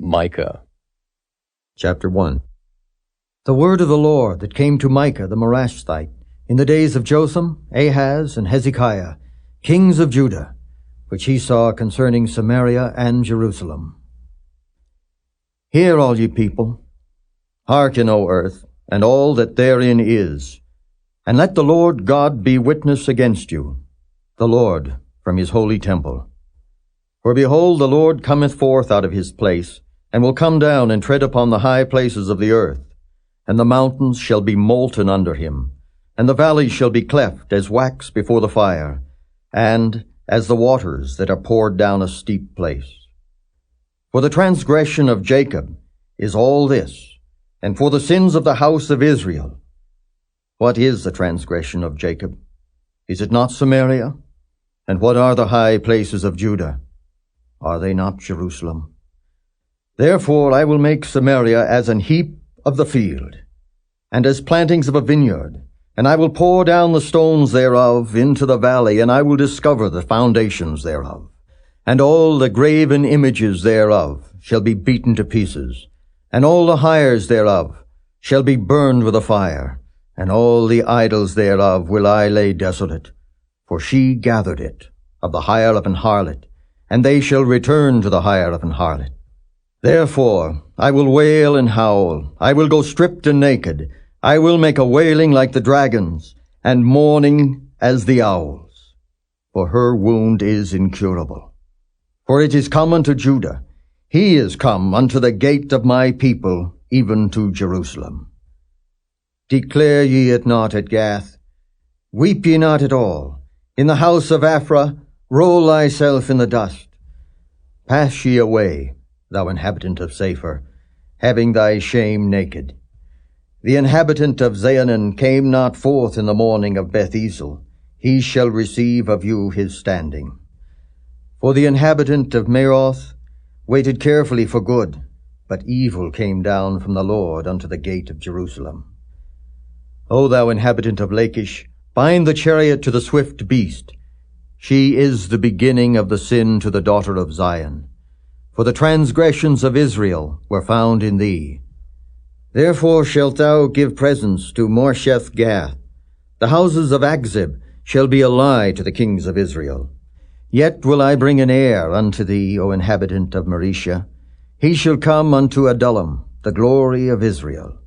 Micah. Chapter 1. The word of the Lord that came to Micah the Morashthite in the days of Jotham, Ahaz, and Hezekiah, kings of Judah, which he saw concerning Samaria and Jerusalem. Hear, all ye people, hearken, O earth, and all that therein is, and let the Lord God be witness against you, the Lord from his holy temple. For behold, the Lord cometh forth out of his place, and will come down and tread upon the high places of the earth, and the mountains shall be molten under him, and the valleys shall be cleft as wax before the fire, and as the waters that are poured down a steep place. For the transgression of Jacob is all this, and for the sins of the house of Israel. What is the transgression of Jacob? Is it not Samaria? And what are the high places of Judah? Are they not Jerusalem? Therefore I will make Samaria as an heap of the field, and as plantings of a vineyard, and I will pour down the stones thereof into the valley, and I will discover the foundations thereof. And all the graven images thereof shall be beaten to pieces, and all the hires thereof shall be burned with a fire, and all the idols thereof will I lay desolate. For she gathered it of the hire of an harlot, and they shall return to the hire of an harlot. Therefore I will wail and howl, I will go stripped and naked, I will make a wailing like the dragons, and mourning as the owls. For her wound is incurable. For it is come unto Judah, he is come unto the gate of my people, even to Jerusalem. Declare ye it not at Gath, weep ye not at all. In the house of Aphrah, roll thyself in the dust. Pass ye away, thou inhabitant of Saphir, having thy shame naked. The inhabitant of Zaanan came not forth in the morning of Beth-ezel. He shall receive of you his standing. For the inhabitant of Meroth waited carefully for good, but evil came down from the Lord unto the gate of Jerusalem. O thou inhabitant of Lachish, bind the chariot to the swift beast. She is the beginning of the sin to the daughter of Zion. For the transgressions of Israel were found in thee. Therefore shalt thou give presents to Moresheth-Gath. The houses of Akzib shall be a lie to the kings of Israel. Yet will I bring an heir unto thee, O inhabitant of Mareshah. He shall come unto Adullam, the glory of Israel.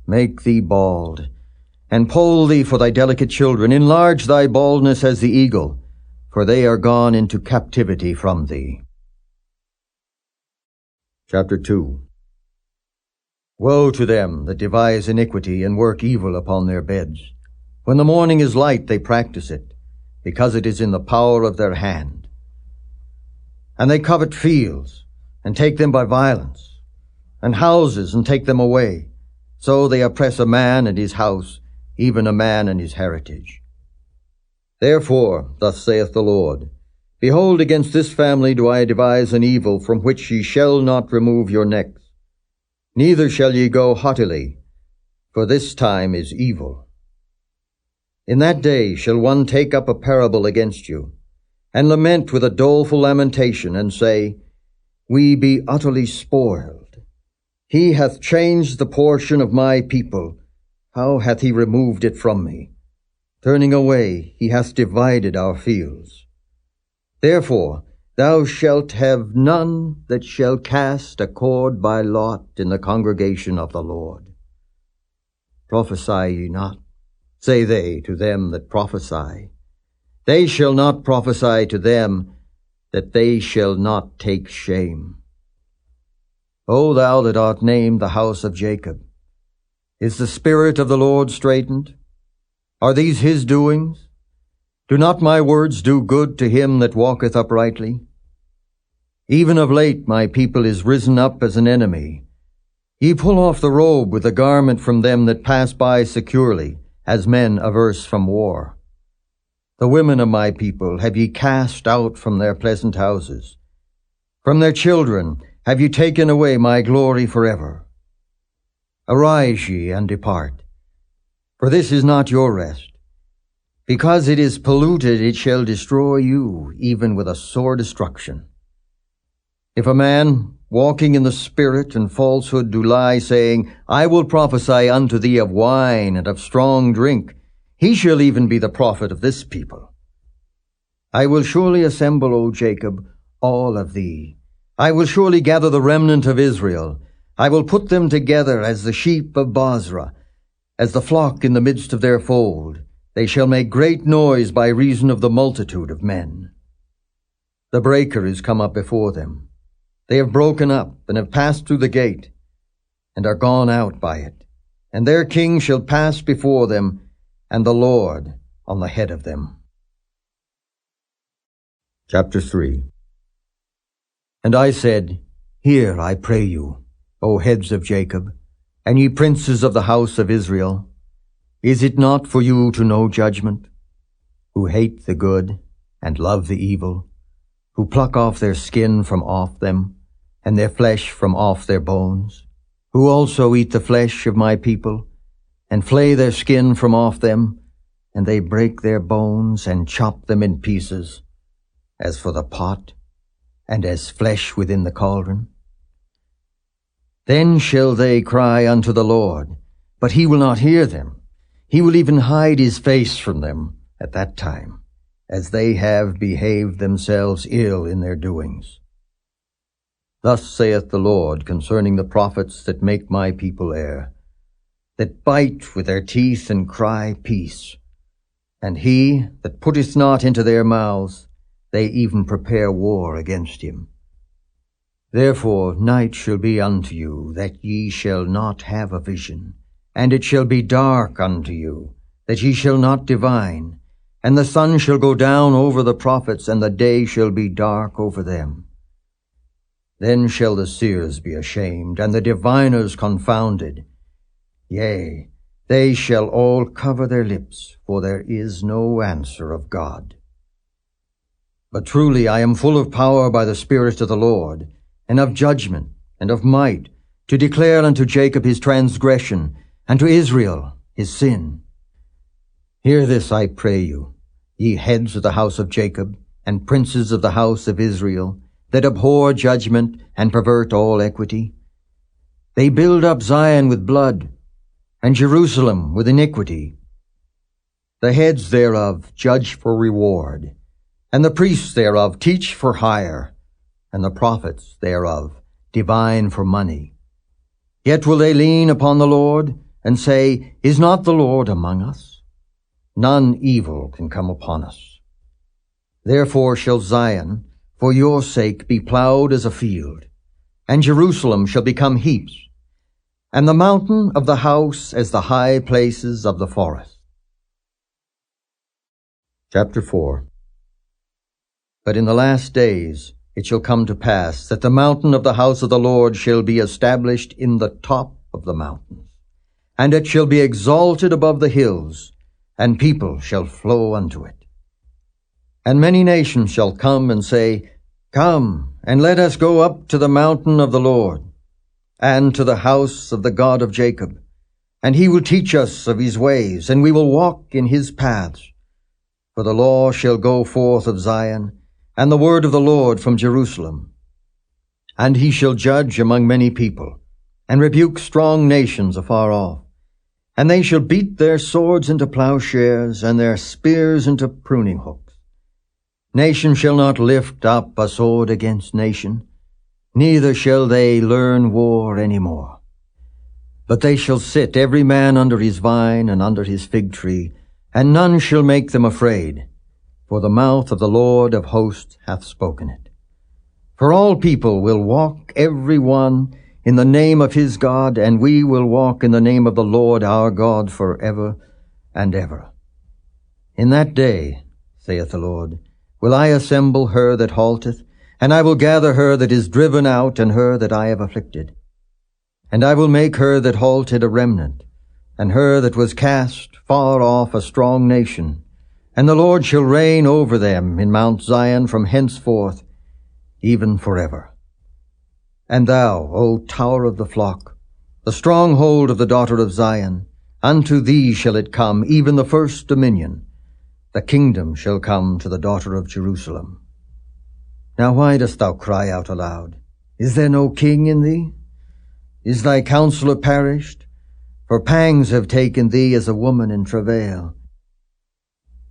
Make thee bald, and poll thee for thy delicate children. Enlarge thy baldness as the eagle, for they are gone into captivity from thee. Chapter 2. Woe to them that devise iniquity and work evil upon their beds. When the morning is light they practice it, because it is in the power of their hand. And they covet fields, and take them by violence, and houses, and take them away. So they oppress a man and his house, even a man and his heritage. Therefore, thus saith the Lord, behold, against this family do I devise an evil from which ye shall not remove your necks, neither shall ye go haughtily, for this time is evil. In that day shall one take up a parable against you, and lament with a doleful lamentation, and say, we be utterly spoiled. He hath changed the portion of my people. How hath he removed it from me? Turning away, he hath divided our fields. Therefore thou shalt have none that shall cast a cord by lot in the congregation of the Lord. Prophesy ye not, say they to them that prophesy. They shall not prophesy to them, that they shall not take shame. O thou that art named the house of Jacob, is the spirit of the Lord straitened? Are these his doings? Do not my words do good to him that walketh uprightly? Even of late my people is risen up as an enemy. Ye pull off the robe with the garment from them that pass by securely, as men averse from war. The women of my people have ye cast out from their pleasant houses. From their children have ye taken away my glory forever. Arise ye and depart, for this is not your rest. Because it is polluted, it shall destroy you, even with a sore destruction. If a man walking in the spirit and falsehood do lie, saying, I will prophesy unto thee of wine and of strong drink. He shall even be the prophet of this people. I will surely assemble, O Jacob, all of thee. I will surely gather the remnant of Israel. I will put them together as the sheep of Bozrah, as the flock in the midst of their fold. They shall make great noise by reason of the multitude of men. The breaker is come up before them. They have broken up, and have passed through the gate, and are gone out by it. And their king shall pass before them, and the Lord on the head of them. Chapter 3. And I said, Hear, I pray you, O heads of Jacob, and ye princes of the house of Israel. Is it not for you to know judgment, who hate the good and love the evil, who pluck off their skin from off them, and their flesh from off their bones, who also eat the flesh of my people, and flay their skin from off them, and they break their bones and chop them in pieces, as for the pot, and as flesh within the cauldron? Then shall they cry unto the Lord, but he will not hear them. He will even hide his face from them at that time, as they have behaved themselves ill in their doings. Thus saith the Lord concerning the prophets that make my people err, that bite with their teeth and cry peace. And he that putteth not into their mouths, they even prepare war against him. Therefore night shall be unto you, that ye shall not have a vision, and it shall be dark unto you, that ye shall not divine, and the sun shall go down over the prophets, and the day shall be dark over them. Then shall the seers be ashamed, and the diviners confounded. Yea, they shall all cover their lips, for there is no answer of God. But truly I am full of power by the Spirit of the Lord, and of judgment, and of might, to declare unto Jacob his transgression, and to Israel his sin. Hear this, I pray you, ye heads of the house of Jacob, and princes of the house of Israel, that abhor judgment, and pervert all equity. They build up Zion with blood, and Jerusalem with iniquity. The heads thereof judge for reward, and the priests thereof teach for hire, and the prophets thereof divine for money. Yet will they lean upon the Lord, and say, Is not the Lord among us? None evil can come upon us. Therefore shall Zion, for your sake, be plowed as a field, and Jerusalem shall become heaps, and the mountain of the house as the high places of the forest. Chapter 4. But in the last days it shall come to pass that the mountain of the house of the Lord shall be established in the top of the mountains, and it shall be exalted above the hills, and people shall flow unto it. And many nations shall come and say, Come, and let us go up to the mountain of the Lord, and to the house of the God of Jacob. And he will teach us of his ways, and we will walk in his paths. For the law shall go forth of Zion, and the word of the Lord from Jerusalem. And he shall judge among many people, and rebuke strong nations afar off. And they shall beat their swords into plowshares, and their spears into pruning hooks. Nation shall not lift up a sword against nation, neither shall they learn war any more. But they shall sit every man under his vine and under his fig tree, and none shall make them afraid, for the mouth of the Lord of hosts hath spoken it. For all people will walk every one in the name of his God, and we will walk in the name of the Lord our God forever and ever. In that day, saith the Lord, will I assemble her that halteth, and I will gather her that is driven out, and her that I have afflicted. And I will make her that halted a remnant, and her that was cast far off a strong nation. And the Lord shall reign over them in Mount Zion from henceforth, even forever. And thou, O tower of the flock, the stronghold of the daughter of Zion, unto thee shall it come, even the first dominion. The kingdom shall come to the daughter of Jerusalem. Now why dost thou cry out aloud? Is there no king in thee? Is thy counselor perished? For pangs have taken thee as a woman in travail.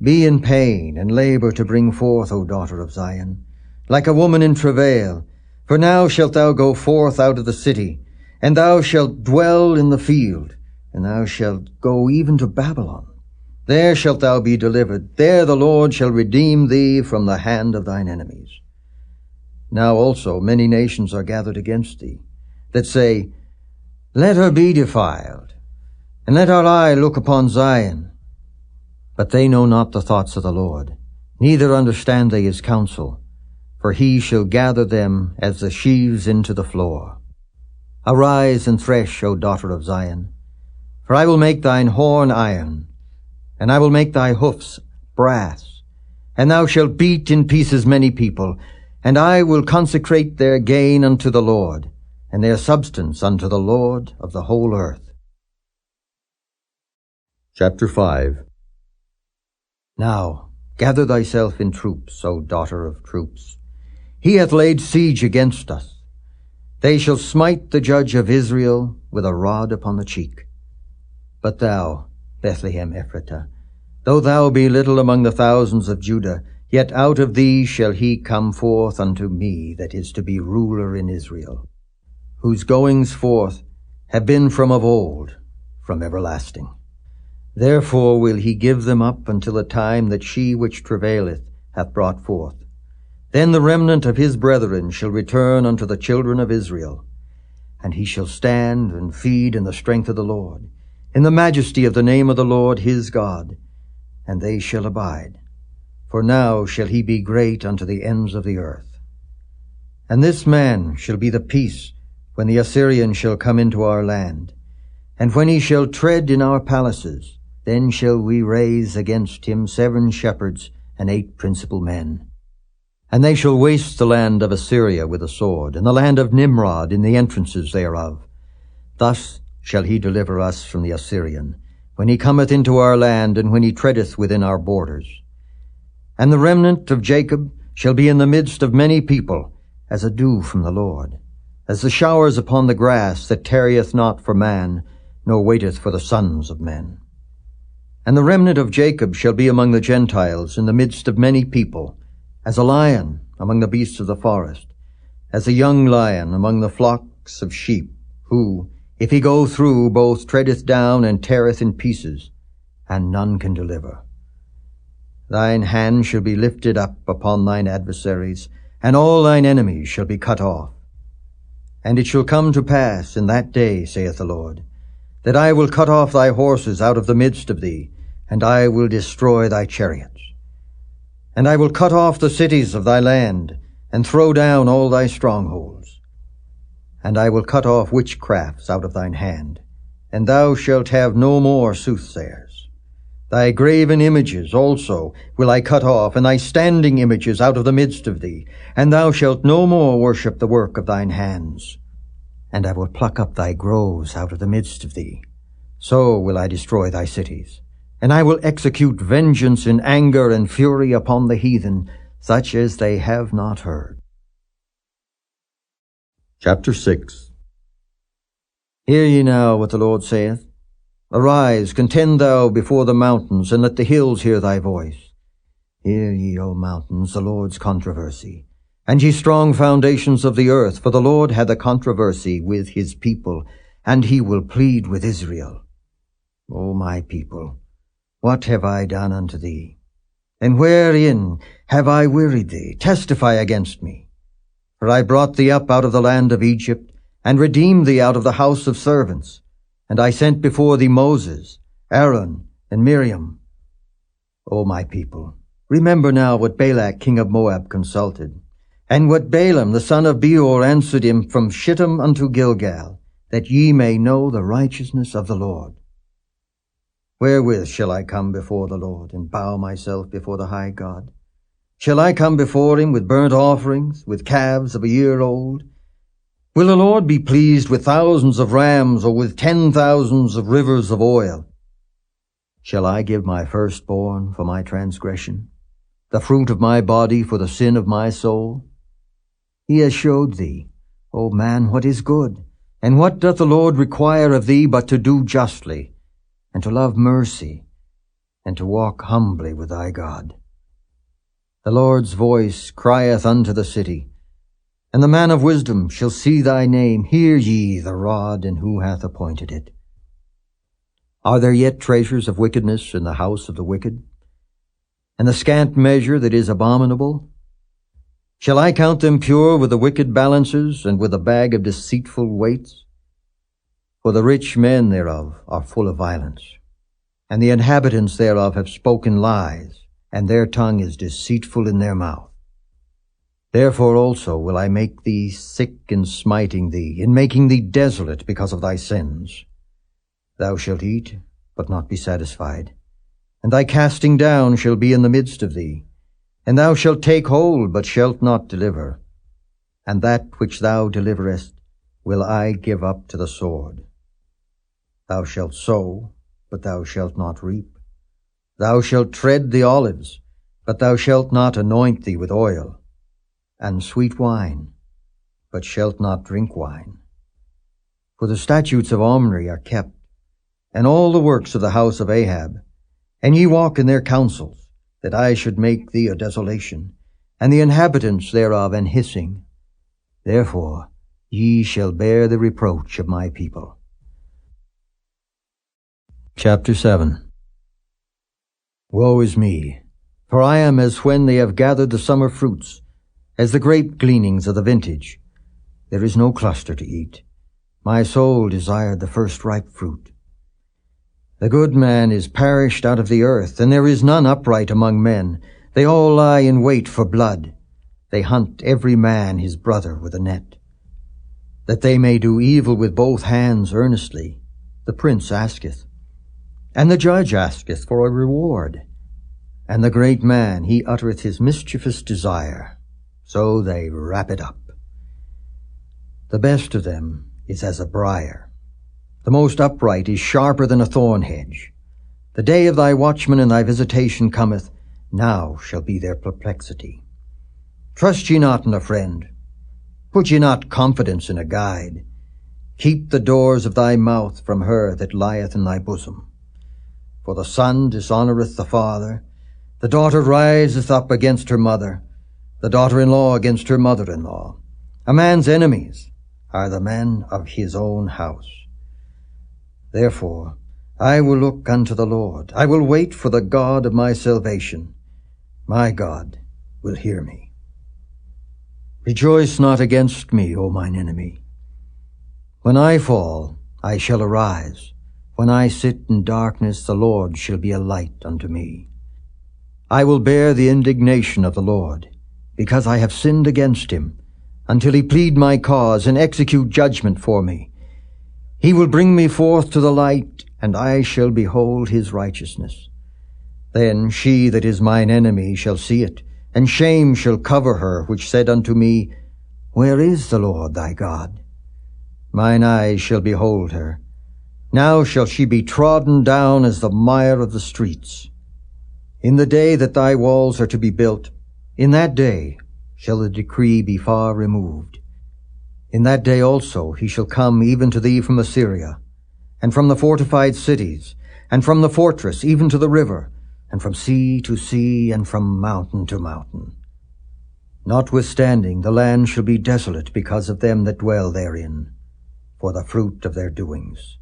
Be in pain and labor to bring forth, O daughter of Zion, like a woman in travail. For now shalt thou go forth out of the city, and thou shalt dwell in the field, and thou shalt go even to Babylon. There shalt thou be delivered. There the Lord shall redeem thee from the hand of thine enemies. Now also many nations are gathered against thee, that say, Let her be defiled, and let our eye look upon Zion. But they know not the thoughts of the Lord, neither understand they his counsel, for he shall gather them as the sheaves into the floor. Arise and thresh, O daughter of Zion, for I will make thine horn iron, and I will make thy hoofs brass, and thou shalt beat in pieces many people, and I will consecrate their gain unto the Lord, and their substance unto the Lord of the whole earth. Chapter 5. Now gather thyself in troops, O daughter of troops. He hath laid siege against us. They shall smite the judge of Israel with a rod upon the cheek. But thou, Bethlehem Ephratah, though thou be little among the thousands of Judah, yet out of thee shall he come forth unto me that is to be ruler in Israel, whose goings forth have been from of old, from everlasting. Therefore will he give them up until the time that she which travaileth hath brought forth. Then the remnant of his brethren shall return unto the children of Israel, and he shall stand and feed in the strength of the Lord, in the majesty of the name of the Lord his God, and they shall abide. For now shall he be great unto the ends of the earth. And this man shall be the peace when the Assyrian shall come into our land. And when he shall tread in our palaces, then shall we raise against him 7 shepherds and 8 principal men. And they shall waste the land of Assyria with a sword, and the land of Nimrod in the entrances thereof. Thus shall he deliver us from the Assyrian, when he cometh into our land, and when he treadeth within our borders. And the remnant of Jacob shall be in the midst of many people, as a dew from the Lord, as the showers upon the grass that tarrieth not for man, nor waiteth for the sons of men. And the remnant of Jacob shall be among the Gentiles in the midst of many people, as a lion among the beasts of the forest, as a young lion among the flocks of sheep, who, if he go through, both treadeth down and teareth in pieces, and none can deliver. Thine hand shall be lifted up upon thine adversaries, and all thine enemies shall be cut off. And it shall come to pass in that day, saith the Lord, that I will cut off thy horses out of the midst of thee, and I will destroy thy chariots. And I will cut off the cities of thy land, and throw down all thy strongholds. And I will cut off witchcrafts out of thine hand, and thou shalt have no more soothsayers. Thy graven images also will I cut off, and thy standing images out of the midst of thee, and thou shalt no more worship the work of thine hands. And I will pluck up thy groves out of the midst of thee. So will I destroy thy cities, and I will execute vengeance in anger and fury upon the heathen, such as they have not heard. Chapter 6. Hear ye now what the Lord saith. Arise, contend thou before the mountains, and let the hills hear thy voice. Hear ye, O mountains, the Lord's controversy, and ye strong foundations of the earth, for the Lord hath a controversy with his people, and he will plead with Israel. O my people, what have I done unto thee? And wherein have I wearied thee? Testify against me. For I brought thee up out of the land of Egypt, and redeemed thee out of the house of servants. And I sent before thee Moses, Aaron, and Miriam. O my people, remember now what Balak king of Moab consulted, and what Balaam the son of Beor answered him from Shittim unto Gilgal, that ye may know the righteousness of the Lord. Wherewith shall I come before the Lord, and bow myself before the high God? Shall I come before him with burnt offerings, with calves of a year old? Will the Lord be pleased with thousands of rams, or with 10,000s of rivers of oil? Shall I give my firstborn for my transgression, the fruit of my body for the sin of my soul? He has showed thee, O man, what is good? And what doth the Lord require of thee but to do justly, and to love mercy, and to walk humbly with thy God? The Lord's voice crieth unto the city, and the man of wisdom shall see thy name. Hear ye the rod, and who hath appointed it? Are there yet treasures of wickedness in the house of the wicked, and the scant measure that is abominable? Shall I count them pure with the wicked balances, and with a bag of deceitful weights? For the rich men thereof are full of violence, and the inhabitants thereof have spoken lies, and their tongue is deceitful in their mouth. Therefore also will I make thee sick in smiting thee, in making thee desolate because of thy sins. Thou shalt eat, but not be satisfied, and thy casting down shall be in the midst of thee. And thou shalt take hold, but shalt not deliver. And that which thou deliverest will I give up to the sword. Thou shalt sow, but thou shalt not reap. Thou shalt tread the olives, but thou shalt not anoint thee with oil, and sweet wine, but shalt not drink wine. For the statutes of Omri are kept, and all the works of the house of Ahab, and ye walk in their counsels, that I should make thee a desolation, and the inhabitants thereof an hissing. Therefore ye shall bear the reproach of my people. Chapter 7. Woe is me, for I am as when they have gathered the summer fruits, as the grape gleanings of the vintage. There is no cluster to eat. My soul desired the first ripe fruit. The good man is perished out of the earth, and there is none upright among men. They all lie in wait for blood. They hunt every man his brother with a net. That they may do evil with both hands earnestly, the prince asketh, and the judge asketh for a reward. And the great man, he uttereth his mischievous desire, so they wrap it up. The best of them is as a briar. The most upright is sharper than a thorn hedge. The day of thy watchman and thy visitation cometh, now shall be their perplexity. Trust ye not in a friend. Put ye not confidence in a guide. Keep the doors of thy mouth from her that lieth in thy bosom. For the son dishonoureth the father, the daughter riseth up against her mother, the daughter-in-law against her mother-in-law. A man's enemies are the men of his own house. Therefore I will look unto the Lord. I will wait for the God of my salvation. My God will hear me. Rejoice not against me, O mine enemy. When I fall, I shall arise. When I sit in darkness, the Lord shall be a light unto me. I will bear the indignation of the Lord, because I have sinned against him, until he plead my cause and execute judgment for me. He will bring me forth to the light, and I shall behold his righteousness. Then she that is mine enemy shall see it, and shame shall cover her, which said unto me, Where is the Lord thy God? Mine eyes shall behold her. Now shall she be trodden down as the mire of the streets. In the day that thy walls are to be built, in that day shall the decree be far removed. In that day also he shall come even to thee from Assyria, and from the fortified cities, and from the fortress even to the river, and from sea to sea, and from mountain to mountain. Notwithstanding, the land shall be desolate because of them that dwell therein, for the fruit of their doings.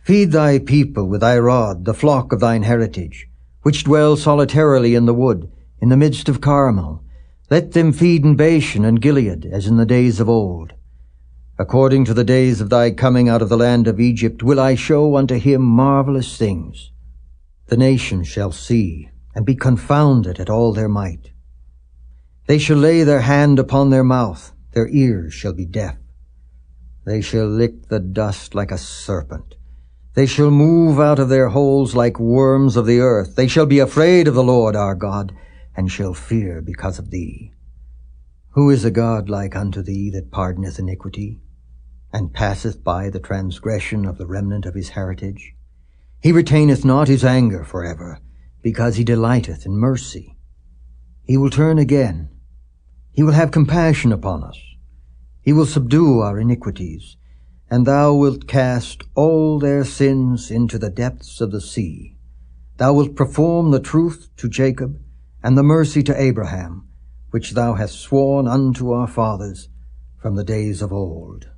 Feed thy people with thy rod, the flock of thine heritage, which dwell solitarily in the wood, in the midst of Carmel. Let them feed in Bashan and Gilead, as in the days of old. According to the days of thy coming out of the land of Egypt will I show unto him marvelous things. The nations shall see, and be confounded at all their might. They shall lay their hand upon their mouth, their ears shall be deaf. They shall lick the dust like a serpent. They shall move out of their holes like worms of the earth. They shall be afraid of the Lord our God, and shall fear because of thee. Who is a God like unto thee that pardoneth iniquity, and passeth by the transgression of the remnant of his heritage? He retaineth not his anger forever, because he delighteth in mercy. He will turn again. He will have compassion upon us. He will subdue our iniquities, and thou wilt cast all their sins into the depths of the sea. Thou wilt perform the truth to Jacob, and the mercy to Abraham, which thou hast sworn unto our fathers from the days of old.